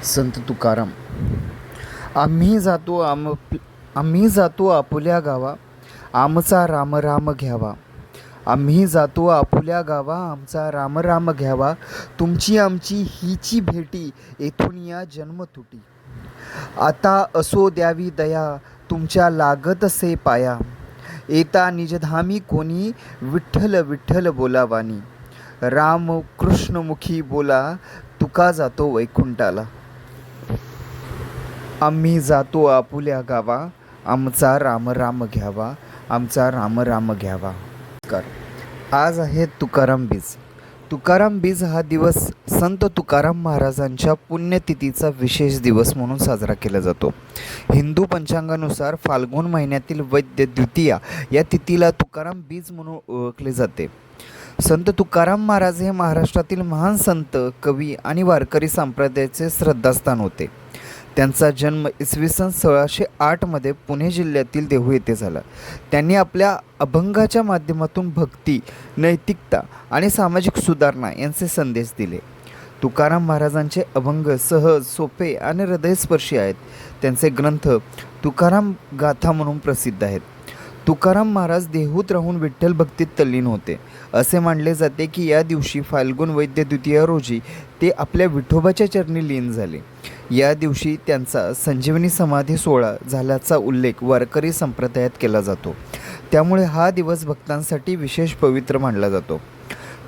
संत तुकाराम. आम्ही जातो आपुल्या गावा, आमचा राम राम घ्यावा. आम्ही जातो आपुल्या गावा, आमचा राम राम घ्यावा. तुमची आमची हीची भेटी, येथून या जन्म तुटी. आता असो द्यावी दया, तुमच्या लागत से पाया. येता निजधामी कोणी, विठ्ठल विठ्ठल बोलावानी. राम कृष्णमुखी बोला, तुका जातो वैकुंठाला. आम्ही जातो आपुल्या गावा, आमचा राम राम घ्यावा. आमचा राम राम घ्यावा. आज आहे तुकाराम बीज. तुकाराम बीज हा दिवस संत तुकाराम महाराजांच्या पुण्यतिथीचा विशेष दिवस म्हणून साजरा केला जातो. हिंदू पंचांगानुसार फाल्गुन महिन्यातील वैद्य द्वितीया या तिथीला तुकाराम बीज म्हणून ओळखले जाते. संत तुकाराम महाराज हे महाराष्ट्रातील महान संत, कवी आणि वारकरी संप्रदायाचे श्रद्धास्थान होते. त्यांचा जन्म इसवी सन 1608 पुणे जिल्ह्यातील देहू येथे झाला. त्यांनी आपल्या अभंगाच्या माध्यमातून भक्ती, नैतिकता आणि सामाजिक सुधारणा यांचे संदेश दिले. तुकाराम महाराजांचे अभंग सहज, सोपे आणि हृदयस्पर्शी आहेत. त्यांचे ग्रंथ तुकाराम गाथा म्हणून प्रसिद्ध आहेत. तुकाराम महाराज देहूत राहून विठ्ठल भक्तीत तल्लीन होते. असे मानले जाते की या दिवशी फाल्गुन वैद्य द्वितीया रोजी ते आपल्या विठोबाच्या चरणी लीन झाले. या दिवशी त्यांचा संजीवनी समाधी सोहळा झाल्याचा उल्लेख वारकरी संप्रदायात केला जातो. त्यामुळे हा दिवस भक्तांसाठी विशेष पवित्र मानला जातो.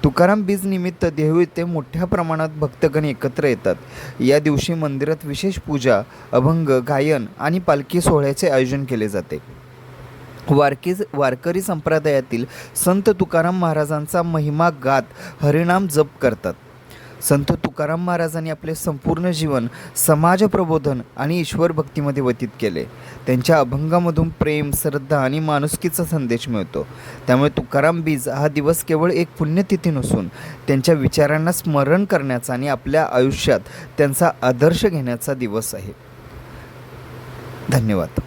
तुकाराम बीज निमित्त देहू येथे मोठ्या प्रमाणात भक्तगण एकत्र येतात. या दिवशी मंदिरात विशेष पूजा, अभंग, गायन आणि पालखी सोहळ्याचे आयोजन केले जाते. वारकरी संप्रदायातील संत तुकाराम महाराजांचा महिमा गात हरिनाम जप करतात. संत तुकाराम महाराजांनी आपले संपूर्ण जीवन समाज प्रबोधन आणि ईश्वर भक्तीमध्ये व्यतीत केले. त्यांच्या अभंगामधून प्रेम, श्रद्धा आणि माणुसकीचा संदेश मिळतो. त्यामुळे तुकाराम बीज हा दिवस केवळ एक पुण्यतिथी नसून त्यांच्या विचारांना स्मरण करण्याचा आणि आपल्या आयुष्यात त्यांचा आदर्श घेण्याचा दिवस आहे. धन्यवाद.